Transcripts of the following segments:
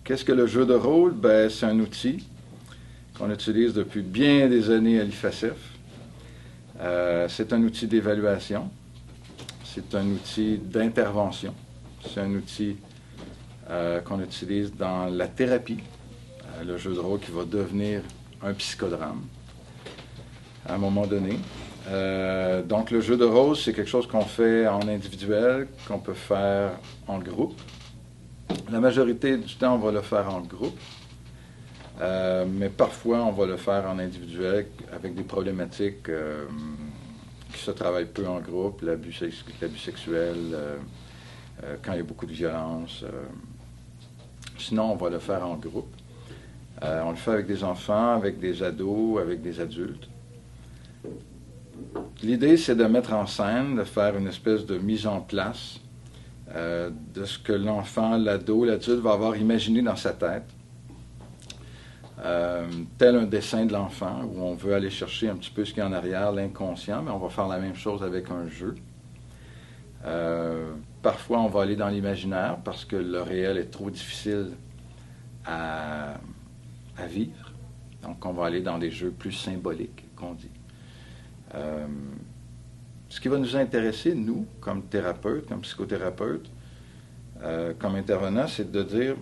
Qu'est-ce que le jeu de rôle? Ben, c'est un outil qu'on utilise depuis bien des années à l'IFACEF. C'est un outil d'évaluation, c'est un outil d'intervention, c'est un outil qu'on utilise dans la thérapie, le jeu de rôle qui va devenir un psychodrame à un moment donné. Donc le jeu de rôle, c'est quelque chose qu'on fait en individuel, qu'on peut faire en groupe. La majorité du temps, on va le faire en groupe, mais parfois, on va le faire en individuel avec des problématiques qui se travaillent peu en groupe, l'abus sexuel, quand il y a beaucoup de violence. Sinon, on va le faire en groupe. On le fait avec des enfants, avec des ados, avec des adultes. L'idée, c'est de mettre en scène, de faire une espèce de mise en place de ce que l'enfant, l'ado, l'adulte va avoir imaginé dans sa tête. Tel un dessin de l'enfant, où on veut aller chercher un petit peu ce qu'il y a en arrière, l'inconscient, mais on va faire la même chose avec un jeu. Parfois, on va aller dans l'imaginaire parce que le réel est trop difficile à vivre. Donc, on va aller dans des jeux plus symboliques, qu'on dit. Ce qui va nous intéresser, nous, comme thérapeutes, comme psychothérapeutes, comme intervenants, c'est de dire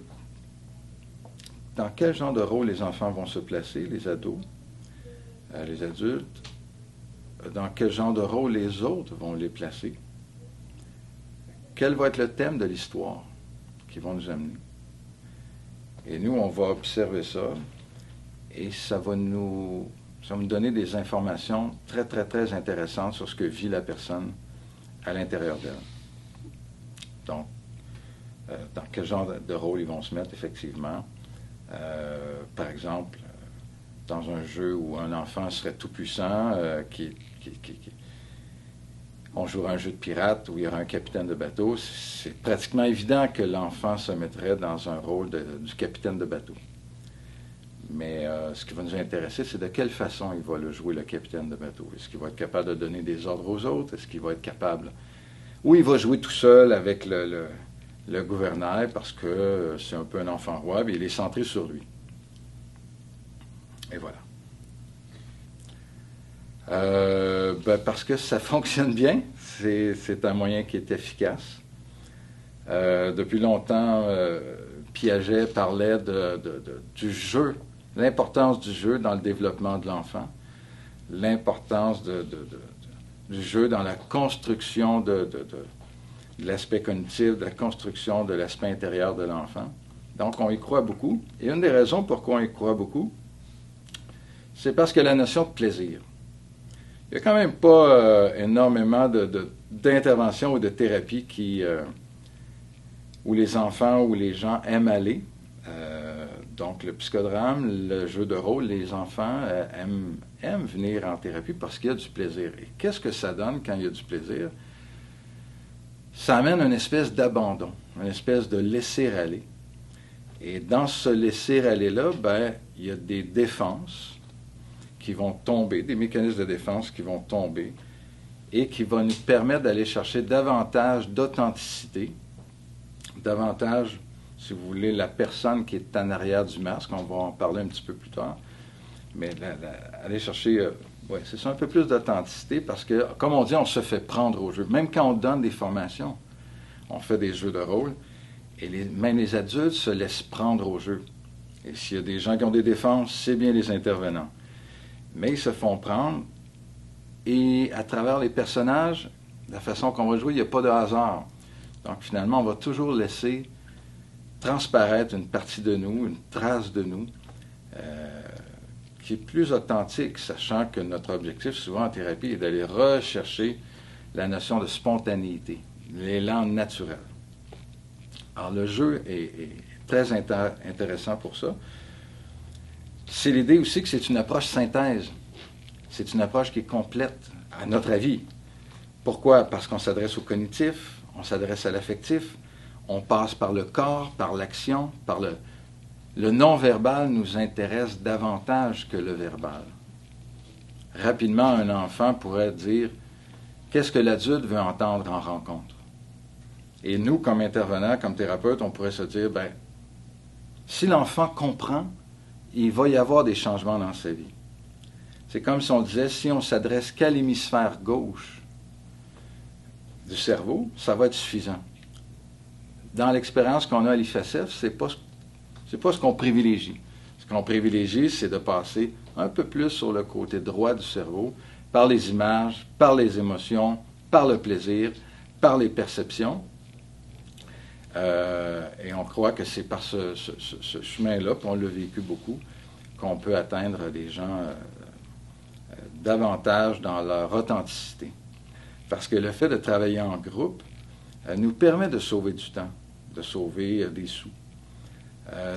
dans quel genre de rôle les enfants vont se placer, les ados, les adultes, dans quel genre de rôle les autres vont les placer, quel va être le thème de l'histoire qu'ils vont nous amener. Et nous, on va observer ça, et ça va nous donner des informations très, très, très intéressantes sur ce que vit la personne à l'intérieur d'elle. Donc, dans quel genre de rôle ils vont se mettre, effectivement. Par exemple, dans un jeu où un enfant serait tout puissant, on jouerait un jeu de pirate où il y aurait un capitaine de bateau, c'est pratiquement évident que l'enfant se mettrait dans un rôle du capitaine de bateau. Mais ce qui va nous intéresser, c'est de quelle façon il va le jouer, le capitaine de bateau. Est-ce qu'il va être capable de donner des ordres aux autres? Est-ce qu'il va être capable... Ou il va jouer tout seul avec le gouvernail parce que c'est un peu un enfant roi, mais il est centré sur lui. Et voilà. Parce que ça fonctionne bien, c'est un moyen qui est efficace. Depuis longtemps, Piaget parlait du jeu, l'importance du jeu dans le développement de l'enfant, l'importance du jeu dans la construction de l'aspect cognitif, de la construction de l'aspect intérieur de l'enfant. Donc, on y croit beaucoup. Et une des raisons pourquoi on y croit beaucoup, c'est parce que la notion de plaisir. Il n'y a quand même pas énormément d'interventions ou de thérapies où les enfants ou les gens aiment aller. Donc, le psychodrame, le jeu de rôle, les enfants aiment venir en thérapie parce qu'il y a du plaisir. Et qu'est-ce que ça donne quand il y a du plaisir? Ça amène une espèce d'abandon, une espèce de laisser-aller. Et dans ce laisser-aller-là, il y a des défenses qui vont tomber, des mécanismes de défense qui vont tomber et qui vont nous permettre d'aller chercher davantage d'authenticité, davantage, si vous voulez, la personne qui est en arrière du masque, on va en parler un petit peu plus tard, mais aller chercher, c'est ça, un peu plus d'authenticité parce que, comme on dit, on se fait prendre au jeu. Même quand on donne des formations, on fait des jeux de rôle, et même les adultes se laissent prendre au jeu. Et s'il y a des gens qui ont des défenses, c'est bien les intervenants. Mais ils se font prendre, et à travers les personnages, la façon qu'on va jouer, il n'y a pas de hasard. Donc finalement, on va toujours laisser transparaître une partie de nous, une trace de nous, qui est plus authentique, sachant que notre objectif, souvent en thérapie, est d'aller rechercher la notion de spontanéité, l'élan naturel. Alors le jeu est très intéressant pour ça. C'est l'idée aussi que c'est une approche synthèse. C'est une approche qui est complète, à notre avis. Pourquoi? Parce qu'on s'adresse au cognitif, on s'adresse à l'affectif, on passe par le corps, par l'action, par le non-verbal nous intéresse davantage que le verbal. Rapidement, un enfant pourrait dire « Qu'est-ce que l'adulte veut entendre en rencontre? » Et nous, comme intervenants, comme thérapeutes, on pourrait se dire Si l'enfant comprend, il va y avoir des changements dans sa vie. C'est comme si on disait, si on s'adresse qu'à l'hémisphère gauche du cerveau, ça va être suffisant. Dans l'expérience qu'on a à l'IFACEF, c'est pas ce qu'on privilégie. Ce qu'on privilégie, c'est de passer un peu plus sur le côté droit du cerveau, par les images, par les émotions, par le plaisir, par les perceptions. Et on croit que c'est par ce chemin-là, puis on l'a vécu beaucoup, qu'on peut atteindre les gens davantage dans leur authenticité. Parce que le fait de travailler en groupe nous permet de sauver du temps, de sauver des sous.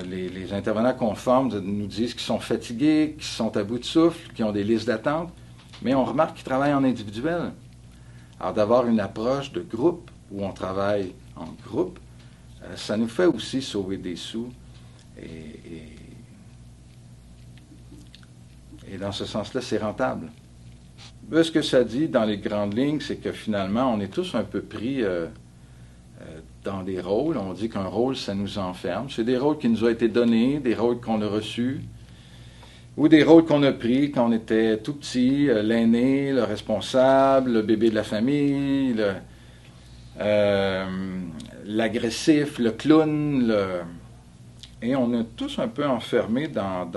Les intervenants qu'on forme nous disent qu'ils sont fatigués, qu'ils sont à bout de souffle, qu'ils ont des listes d'attente, mais on remarque qu'ils travaillent en individuel. Alors d'avoir une approche de groupe, où on travaille en groupe, ça nous fait aussi sauver des sous. Et dans ce sens-là, c'est rentable. Ce que ça dit dans les grandes lignes, c'est que finalement, on est tous un peu pris dans des rôles. On dit qu'un rôle, ça nous enferme. C'est des rôles qui nous ont été donnés, des rôles qu'on a reçus, ou des rôles qu'on a pris quand on était tout petit, l'aîné, le responsable, le bébé de la famille, l'agressif, le clown, et on est tous un peu enfermés dans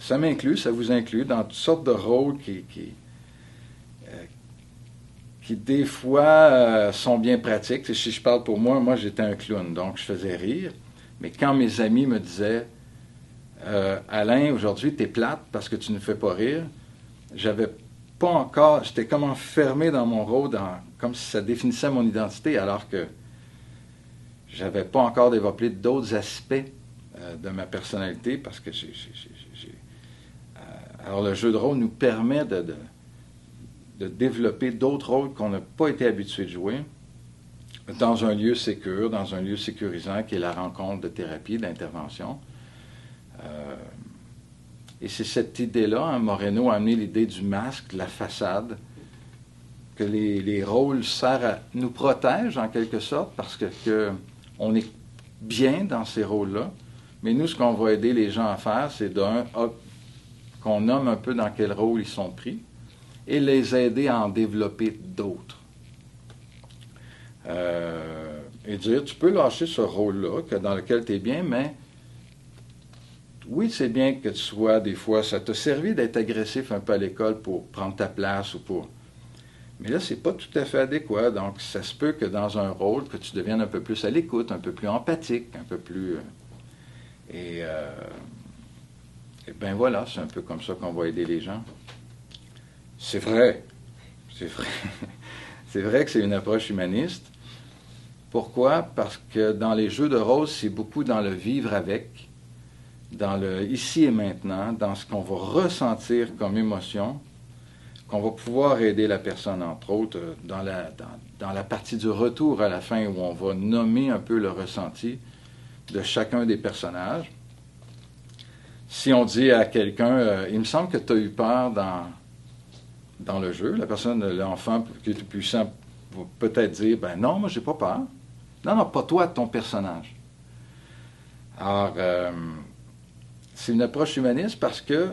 ça m'inclut, ça vous inclut, dans toutes sortes de rôles qui des fois sont bien pratiques. Si je parle pour moi j'étais un clown, donc je faisais rire, mais quand mes amis me disaient Alain, aujourd'hui t'es plate parce que tu ne fais pas rire, j'avais pas encore, j'étais comme enfermé dans mon rôle, comme si ça définissait mon identité, alors que j'avais pas encore développé d'autres aspects de ma personnalité, parce que alors le jeu de rôle nous permet de développer d'autres rôles qu'on n'a pas été habitué de jouer dans un lieu sécure, dans un lieu sécurisant qui est la rencontre de thérapie, d'intervention. Et c'est cette idée-là, Moreno a amené l'idée du masque, de la façade, que les rôles nous protègent en quelque sorte parce que on est bien dans ces rôles-là. Mais nous, ce qu'on va aider les gens à faire, c'est qu'on nomme un peu dans quel rôle ils sont pris et les aider à en développer d'autres. Et dire, tu peux lâcher ce rôle-là dans lequel tu es bien, mais oui, c'est bien que tu sois, des fois, ça t'a servi d'être agressif un peu à l'école pour prendre ta place ou pour... Mais là, c'est pas tout à fait adéquat. Donc, ça se peut que dans un rôle, que tu deviennes un peu plus à l'écoute, un peu plus empathique, un peu plus... Et bien voilà, c'est un peu comme ça qu'on va aider les gens. C'est vrai. C'est vrai que c'est une approche humaniste. Pourquoi? Parce que dans les jeux de rôle, c'est beaucoup dans le vivre avec, dans le ici et maintenant, dans ce qu'on va ressentir comme émotion, qu'on va pouvoir aider la personne, entre autres, dans la partie du retour à la fin, où on va nommer un peu le ressenti de chacun des personnages. Si on dit à quelqu'un, il me semble que tu as eu peur dans le jeu, la personne, l'enfant qui est tout puissant, va peut-être dire, ben non, moi j'ai pas peur. Non, pas toi, ton personnage. Alors, c'est une approche humaniste parce que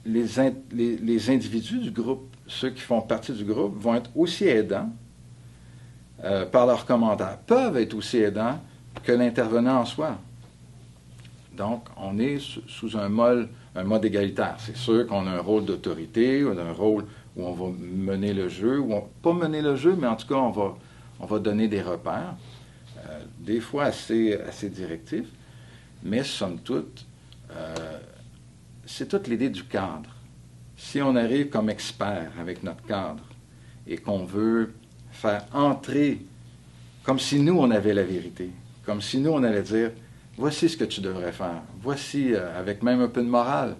les individus du groupe, ceux qui font partie du groupe, vont être aussi aidants par leurs commentaires, peuvent être aussi aidants que l'intervenant en soi. Donc, on est sous un mode égalitaire. C'est sûr qu'on a un rôle d'autorité, ou un rôle où on va mener le jeu, pas mener le jeu, mais en tout cas, on va donner des repères, des fois assez directifs, mais somme toute, c'est toute l'idée du cadre. Si on arrive comme expert avec notre cadre et qu'on veut faire entrer, comme si nous, on avait la vérité, comme si nous, on allait dire, voici ce que tu devrais faire, voici, avec même un peu de morale.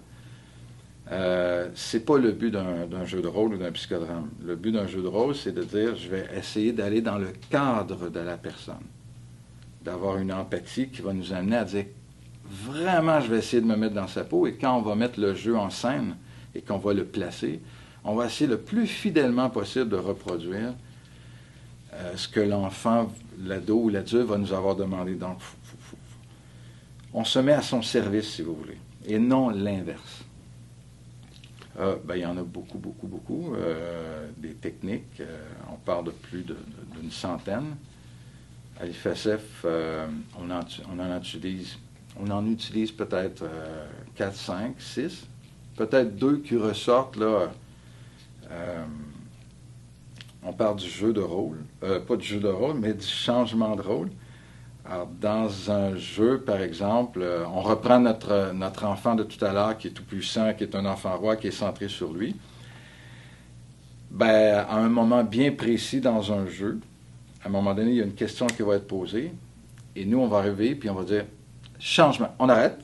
C'est pas le but d'un jeu de rôle ou d'un psychodrame. Le but d'un jeu de rôle, c'est de dire, je vais essayer d'aller dans le cadre de la personne, d'avoir une empathie qui va nous amener à dire, vraiment, je vais essayer de me mettre dans sa peau, et quand on va mettre le jeu en scène et qu'on va le placer, on va essayer le plus fidèlement possible de reproduire ce que l'enfant, l'ado ou l'adulte va nous avoir demandé. Donc, on se met à son service, si vous voulez, et non l'inverse. Il y en a beaucoup, beaucoup, beaucoup. Des techniques, on parle de plus d'une centaine. À l'IFSF, on en utilise peut-être 4, 5, 6, peut-être 2 qui ressortent, là. On parle du jeu de rôle, pas du jeu de rôle, mais du changement de rôle. Alors, dans un jeu, par exemple, on reprend notre enfant de tout à l'heure, qui est tout puissant, qui est un enfant roi, qui est centré sur lui. À un moment bien précis dans un jeu, à un moment donné, il y a une question qui va être posée, et nous, on va arriver, puis on va dire « changement ». On arrête,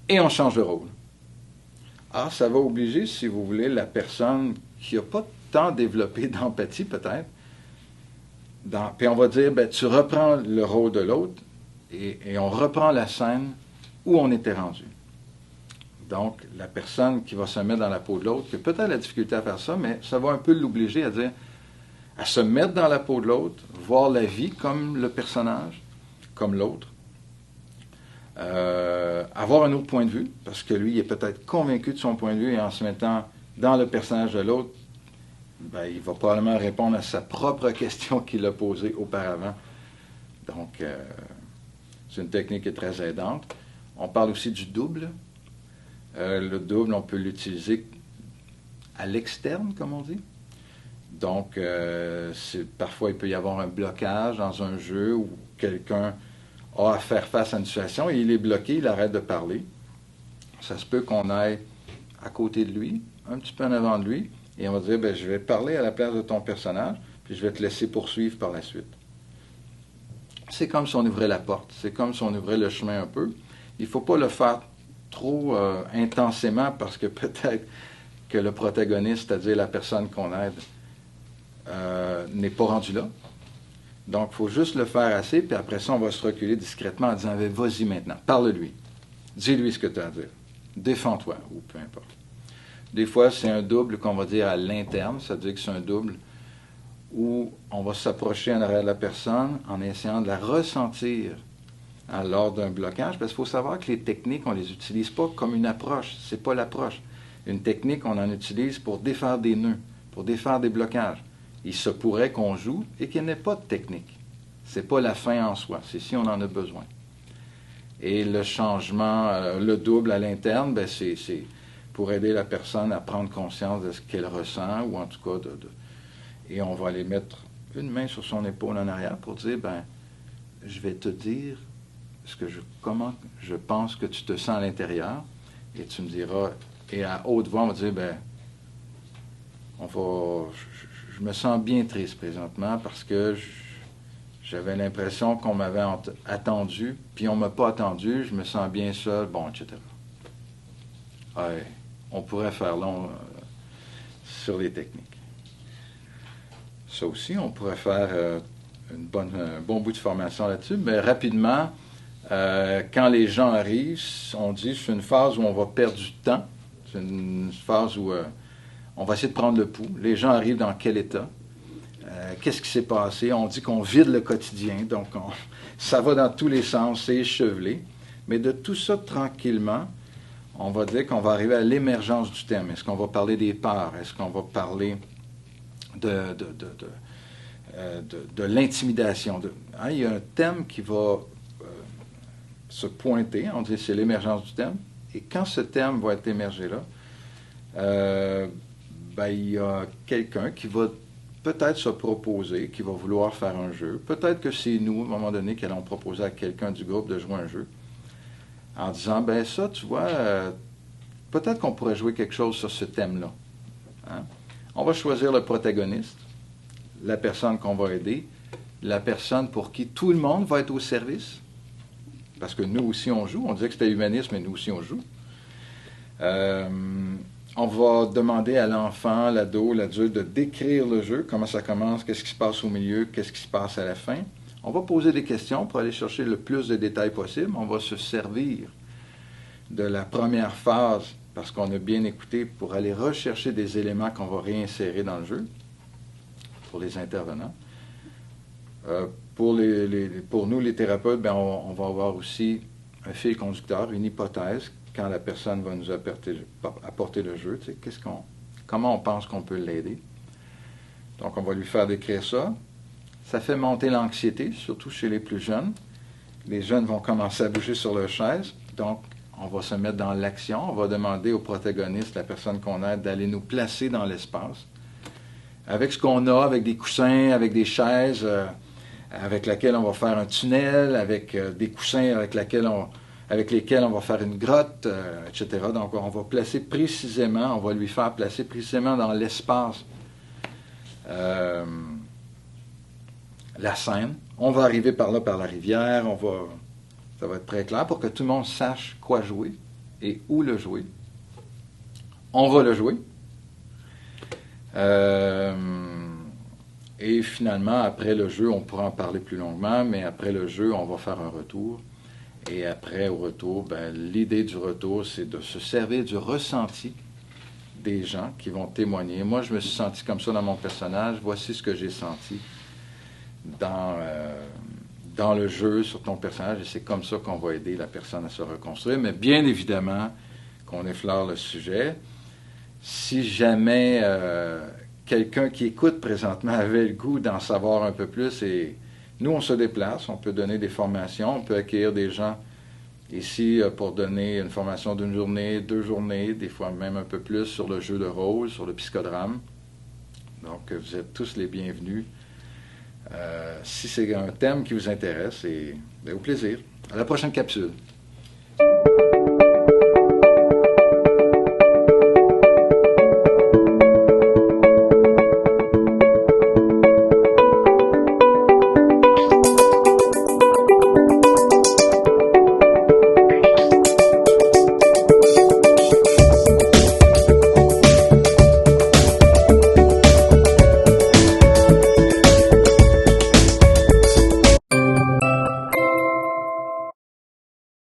et on change de rôle. Alors, ça va obliger, si vous voulez, la personne qui n'a pas tant développé d'empathie, peut-être, puis on va dire, tu reprends le rôle de l'autre et on reprend la scène où on était rendu. Donc, la personne qui va se mettre dans la peau de l'autre, qui a peut-être la difficulté à faire ça, mais ça va un peu l'obliger à se mettre dans la peau de l'autre, voir la vie comme le personnage, comme l'autre, avoir un autre point de vue, parce que lui, il est peut-être convaincu de son point de vue, et en se mettant dans le personnage de l'autre, il va probablement répondre à sa propre question qu'il a posée auparavant. Donc, c'est une technique qui est très aidante. On parle aussi du double. Le double, on peut l'utiliser à l'externe, comme on dit. Donc, parfois, il peut y avoir un blocage dans un jeu où quelqu'un a à faire face à une situation et il est bloqué, il arrête de parler. Ça se peut qu'on aille à côté de lui, un petit peu en avant de lui, et on va dire, je vais parler à la place de ton personnage, puis je vais te laisser poursuivre par la suite. C'est comme si on ouvrait la porte, c'est comme si on ouvrait le chemin un peu. Il ne faut pas le faire trop intensément parce que peut-être que le protagoniste, c'est-à-dire la personne qu'on aide, n'est pas rendu là. Donc, il faut juste le faire assez, puis après ça, on va se reculer discrètement en disant, vas-y maintenant, parle-lui. Dis-lui ce que tu as à dire. Défends-toi, ou peu importe. Des fois, c'est un double qu'on va dire à l'interne, c'est-à-dire que c'est un double où on va s'approcher en arrière de la personne en essayant de la ressentir lors d'un blocage, parce qu'il faut savoir que les techniques, on ne les utilise pas comme une approche, c'est pas l'approche. Une technique, on en utilise pour défaire des nœuds, pour défaire des blocages. Il se pourrait qu'on joue et qu'il n'y ait pas de technique. Ce n'est pas la fin en soi, c'est si on en a besoin. Et le changement, le double à l'interne, c'est pour aider la personne à prendre conscience de ce qu'elle ressent, ou en tout cas, et on va aller mettre une main sur son épaule en arrière pour dire, je vais te dire comment je pense que tu te sens à l'intérieur, et tu me diras, et à haute voix, on va dire, je me sens bien triste présentement parce que j'avais l'impression qu'on m'avait attendu, puis on ne m'a pas attendu, je me sens bien seul, etc. Ouais, on pourrait faire long sur les techniques. Ça aussi, on pourrait faire un bon bout de formation là-dessus, mais rapidement, quand les gens arrivent, on dit c'est une phase où on va perdre du temps, c'est une phase où on va essayer de prendre le pouls. Les gens arrivent dans quel état? Qu'est-ce qui s'est passé? On dit qu'on vide le quotidien, donc ça va dans tous les sens, c'est échevelé. Mais de tout ça, tranquillement, on va dire qu'on va arriver à l'émergence du thème. Est-ce qu'on va parler des peurs? Est-ce qu'on va parler de l'intimidation? Il y a un thème qui va se pointer, on dit c'est l'émergence du thème. Et quand ce thème va être émergé là, il y a quelqu'un qui va peut-être se proposer, qui va vouloir faire un jeu. Peut-être que c'est nous, à un moment donné, qui allons proposer à quelqu'un du groupe de jouer un jeu. En disant, ça, tu vois, peut-être qu'on pourrait jouer quelque chose sur ce thème-là. Hein? On va choisir le protagoniste, la personne qu'on va aider, la personne pour qui tout le monde va être au service. Parce que nous aussi, on joue. On disait que c'était humaniste, mais nous aussi, on joue. On va demander à l'enfant, l'ado, l'adulte de décrire le jeu, comment ça commence, qu'est-ce qui se passe au milieu, qu'est-ce qui se passe à la fin. On va poser des questions pour aller chercher le plus de détails possible. On va se servir de la première phase, parce qu'on a bien écouté, pour aller rechercher des éléments qu'on va réinsérer dans le jeu, pour les intervenants. Pour nous, les thérapeutes, ben, on va avoir aussi un fil conducteur, une hypothèse, quand la personne va nous apporter le jeu, tu sais, comment on pense qu'on peut l'aider. Donc, on va lui faire décrire ça. Ça fait monter l'anxiété, surtout chez les plus jeunes. Les jeunes vont commencer à bouger sur leur chaise. Donc, on va se mettre dans l'action. On va demander au protagoniste, la personne qu'on aide, d'aller nous placer dans l'espace. Avec ce qu'on a, avec des coussins, avec des chaises, avec lesquelles on va faire un tunnel, avec des coussins avec lesquels on va faire une grotte, etc. Donc, on va placer précisément, on va lui faire placer précisément dans l'espace la scène. On va arriver par là, par la rivière, ça va être très clair pour que tout le monde sache quoi jouer et où le jouer. On va le jouer. Et finalement, après le jeu, on pourra en parler plus longuement, mais après le jeu, on va faire un retour. Et après, au retour, ben, l'idée du retour, c'est de se servir du ressenti des gens qui vont témoigner. Moi, je me suis senti comme ça dans mon personnage. Voici ce que j'ai senti dans le jeu sur ton personnage. Et c'est comme ça qu'on va aider la personne à se reconstruire. Mais bien évidemment, qu'on effleure le sujet. Si jamais quelqu'un qui écoute présentement avait le goût d'en savoir un peu plus, et nous, on se déplace, on peut donner des formations, on peut accueillir des gens ici pour donner une formation d'une journée, 2 journées, des fois même un peu plus sur le jeu de rôle, sur le psychodrame. Donc, vous êtes tous les bienvenus. Si c'est un thème qui vous intéresse, et bien, au plaisir. À la prochaine capsule.